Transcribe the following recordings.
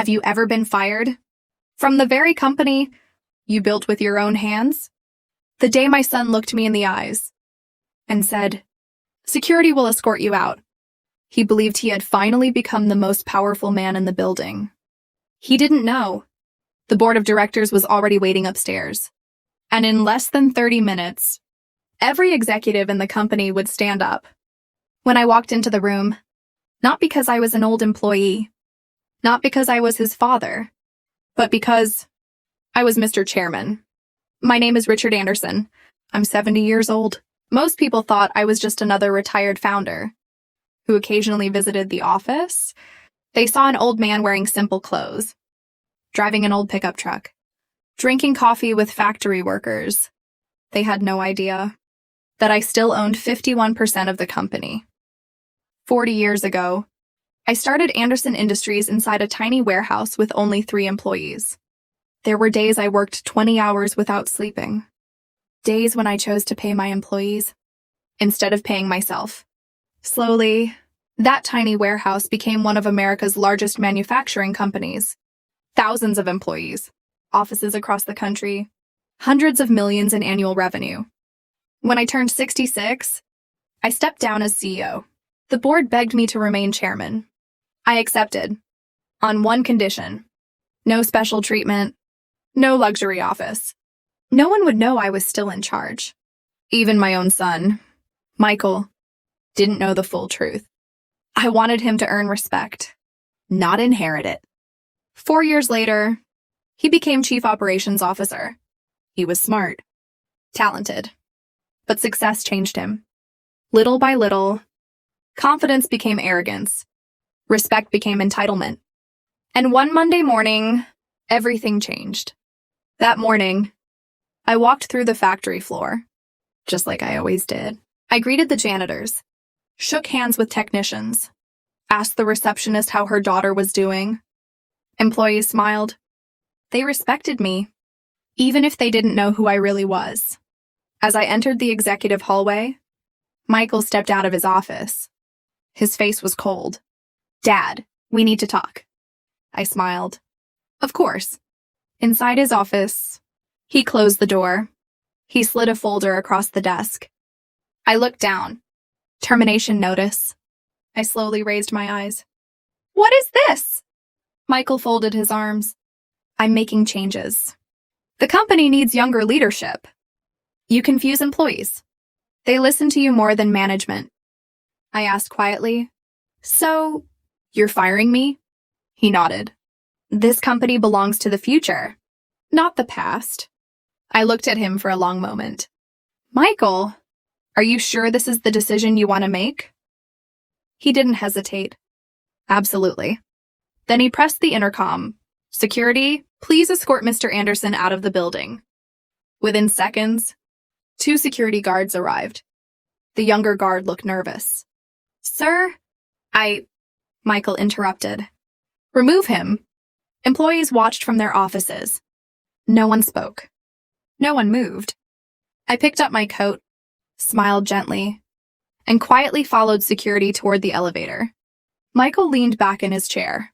Have you ever been fired? From the very company you built with your own hands? The day my son looked me in the eyes and said, "Security will escort you out," he believed he had finally become the most powerful man in the building. He didn't know. The board of directors was already waiting upstairs. And in less than 30 minutes, every executive in the company would stand up. When I walked into the room, not because I was an old employee, not because I was his father, but because I was Mr. Chairman. My name is Richard Anderson. I'm 70 years old. Most people thought I was just another retired founder who occasionally visited the office. They saw an old man wearing simple clothes, driving an old pickup truck, drinking coffee with factory workers. They had no idea that I still owned 51% of the company. 40 years ago, I started Anderson Industries inside a tiny warehouse with only 3 employees. There were days I worked 20 hours without sleeping. Days when I chose to pay my employees instead of paying myself. Slowly, that tiny warehouse became one of America's largest manufacturing companies. Thousands of employees, offices across the country, hundreds of millions in annual revenue. When I turned 66, I stepped down as CEO. The board begged me to remain chairman. I accepted, on one condition: no special treatment, no luxury office. No one would know I was still in charge. Even my own son, Michael, didn't know the full truth. I wanted him to earn respect, not inherit it. 4 years later, he became Chief Operations Officer. He was smart, talented, but success changed him. Little by little, confidence became arrogance. Respect became entitlement. And one Monday morning, everything changed. That morning, I walked through the factory floor, just like I always did. I greeted the janitors, shook hands with technicians, asked the receptionist how her daughter was doing. Employees smiled. They respected me, even if they didn't know who I really was. As I entered the executive hallway, Michael stepped out of his office. His face was cold. "Dad, we need to talk." I smiled. Of course. Inside his office, he closed the door. He slid a folder across the desk. I looked down. Termination notice. I slowly raised my eyes. "What is this?" Michael folded his arms. "I'm making changes. The company needs younger leadership. You confuse employees. They listen to you more than management." I asked quietly, "So, you're firing me?" He nodded. "This company belongs to the future, not the past." I looked at him for a long moment. "Michael, are you sure this is the decision you want to make?" He didn't hesitate. "Absolutely." Then he pressed the intercom. "Security, please escort Mr. Anderson out of the building." Within seconds, 2 security guards arrived. The younger guard looked nervous. "Sir, Michael interrupted. "Remove him." Employees watched from their offices. No one spoke. No one moved. I picked up my coat, smiled gently, and quietly followed security toward the elevator. Michael leaned back in his chair,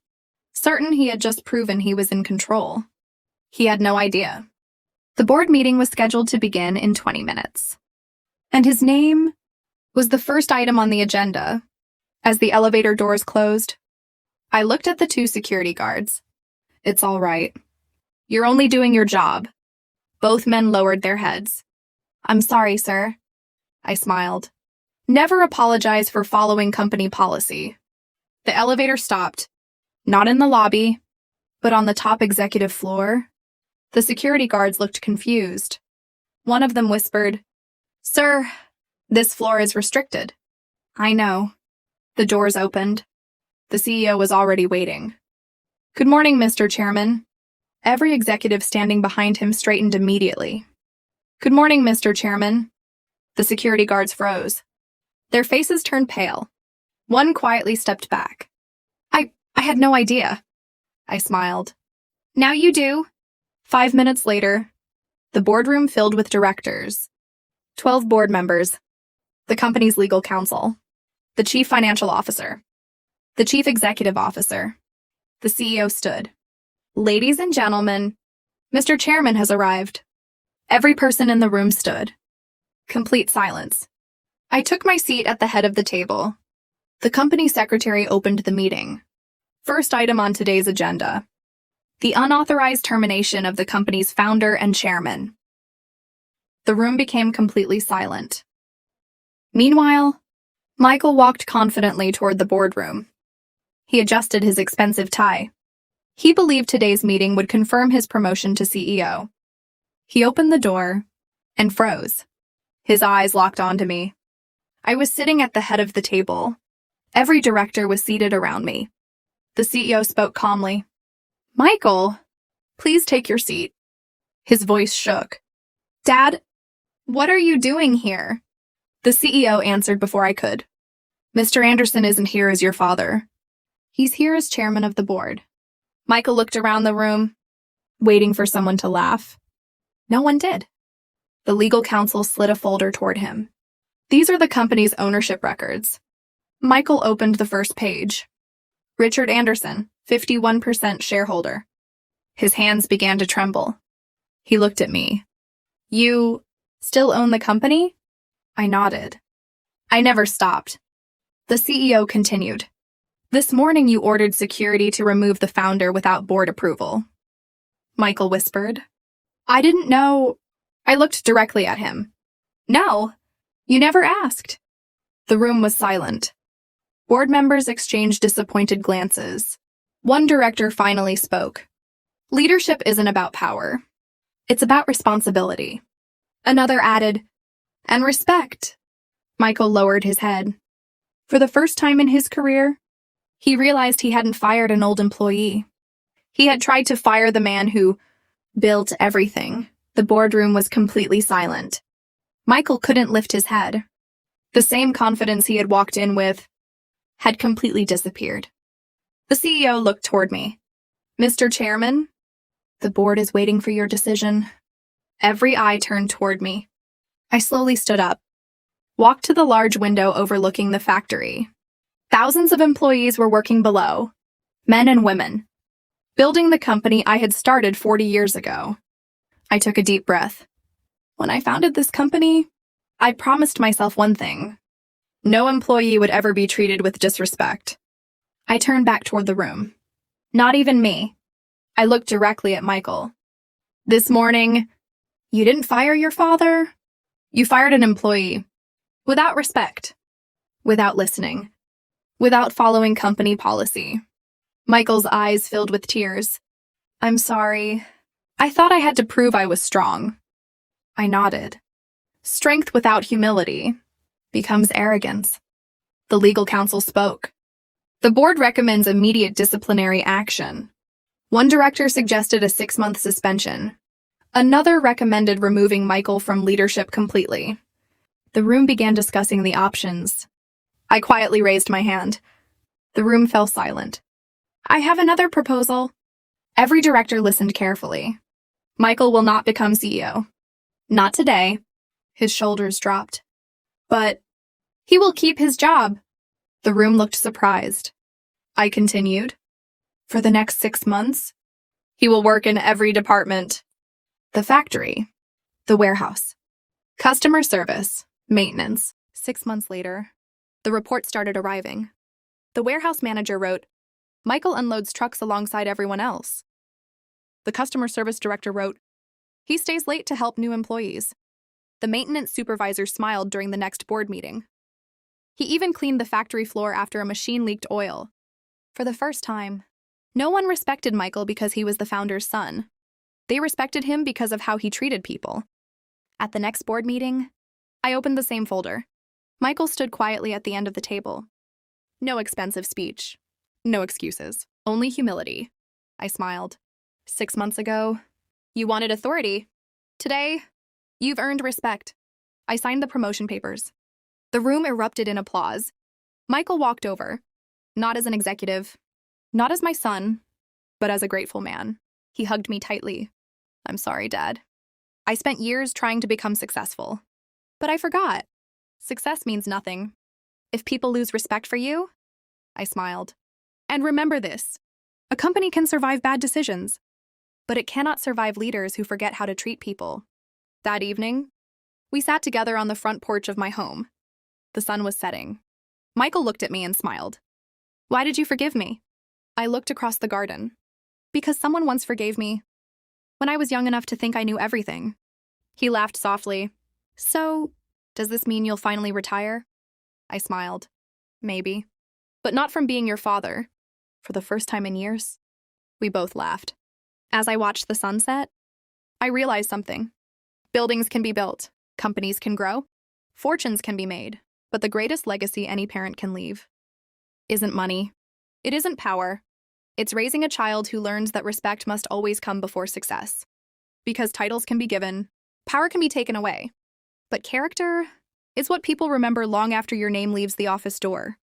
certain he had just proven he was in control. He had no idea. The board meeting was scheduled to begin in 20 minutes. And his name was the first item on the agenda. As the elevator doors closed, I looked at the 2 security guards. "It's all right. You're only doing your job." Both men lowered their heads. "I'm sorry, sir." I smiled. Never apologize for following company policy. The elevator stopped, not in the lobby, but on the top executive floor. The security guards looked confused. One of them whispered, "Sir, this floor is restricted." "I know." The doors opened. The CEO was already waiting. "Good morning, Mr. Chairman." Every executive standing behind him straightened immediately. "Good morning, Mr. Chairman." The security guards froze. Their faces turned pale. One quietly stepped back. I had no idea." I smiled. "Now you do." 5 minutes later, the boardroom filled with directors, 12 board members, the company's legal counsel, the chief financial officer, the chief executive officer. The CEO stood. Ladies and gentlemen, Mr. Chairman has arrived. Every person in the room stood. Complete silence. I took my seat at the head of the table. The company secretary opened the meeting. First item on today's agenda: the unauthorized termination of the company's founder and chairman. The room became completely silent. Meanwhile, Michael walked confidently toward the boardroom. He adjusted his expensive tie. He believed today's meeting would confirm his promotion to CEO. He opened the door and froze. His eyes locked onto me. I was sitting at the head of the table. Every director was seated around me. The CEO spoke calmly. "Michael, please take your seat." His voice shook. "Dad, what are you doing here?" The CEO answered before I could. "Mr. Anderson isn't here as your father. He's here as chairman of the board." Michael looked around the room, waiting for someone to laugh. No one did. The legal counsel slid a folder toward him. "These are the company's ownership records." Michael opened the first page. Richard Anderson, 51% shareholder. His hands began to tremble. He looked at me. "You still own the company?" I nodded. I never stopped. The CEO continued. "This morning you ordered security to remove the founder without board approval." Michael whispered. "I didn't know." I looked directly at him. "No, you never asked." The room was silent. Board members exchanged disappointed glances. One director finally spoke. "Leadership isn't about power. It's about responsibility." Another added, "And respect." Michael lowered his head. For the first time in his career, he realized he hadn't fired an old employee. He had tried to fire the man who built everything. The boardroom was completely silent. Michael couldn't lift his head. The same confidence he had walked in with had completely disappeared. The CEO looked toward me. "Mr. Chairman, the board is waiting for your decision." Every eye turned toward me. I slowly stood up, walked to the large window overlooking the factory. Thousands of employees were working below, men and women, building the company I had started 40 years ago. I took a deep breath. When I founded this company, I promised myself one thing: no employee would ever be treated with disrespect. I turned back toward the room. Not even me. I looked directly at Michael. "This morning, you didn't fire your father. You fired an employee. Without respect. Without listening. Without following company policy." Michael's eyes filled with tears. "I'm sorry. I thought I had to prove I was strong." I nodded. Strength without humility becomes arrogance. The legal counsel spoke. "The board recommends immediate disciplinary action." One director suggested a 6-month suspension. Another recommended removing Michael from leadership completely. The room began discussing the options. I quietly raised my hand. The room fell silent. "I have another proposal." Every director listened carefully. "Michael will not become CEO. Not today." His shoulders dropped. "But he will keep his job." The room looked surprised. I continued. "For the next 6 months, he will work in every department. The factory, the warehouse, customer service, maintenance." 6 months later, the report started arriving. The warehouse manager wrote, "Michael unloads trucks alongside everyone else." The customer service director wrote, "He stays late to help new employees." The maintenance supervisor smiled during the next board meeting. He even cleaned the factory floor after a machine leaked oil. For the first time, no one respected Michael because he was the founder's son. They respected him because of how he treated people. At the next board meeting, I opened the same folder. Michael stood quietly at the end of the table. No expensive speech. No excuses. Only humility. I smiled. 6 months ago, you wanted authority. Today, you've earned respect. I signed the promotion papers. The room erupted in applause. Michael walked over, not as an executive, not as my son, but as a grateful man. He hugged me tightly. "I'm sorry, Dad. I spent years trying to become successful. But I forgot. Success means nothing if people lose respect for you." I smiled. "And remember this. A company can survive bad decisions, but it cannot survive leaders who forget how to treat people. That evening, we sat together on the front porch of my home. The sun was setting. Michael looked at me and smiled. Why did you forgive me? I looked across the garden. Because someone once forgave me when I was young enough to think I knew everything. He laughed softly. So, does this mean you'll finally retire? I smiled. Maybe. But not from being your father. For the first time in years. We both laughed. As I watched the sunset, I realized something. Buildings can be built, companies can grow, fortunes can be made, but the greatest legacy any parent can leave isn't money. It isn't power. It's raising a child who learns that respect must always come before success. Because titles can be given, power can be taken away. But character is what people remember long after your name leaves the office door.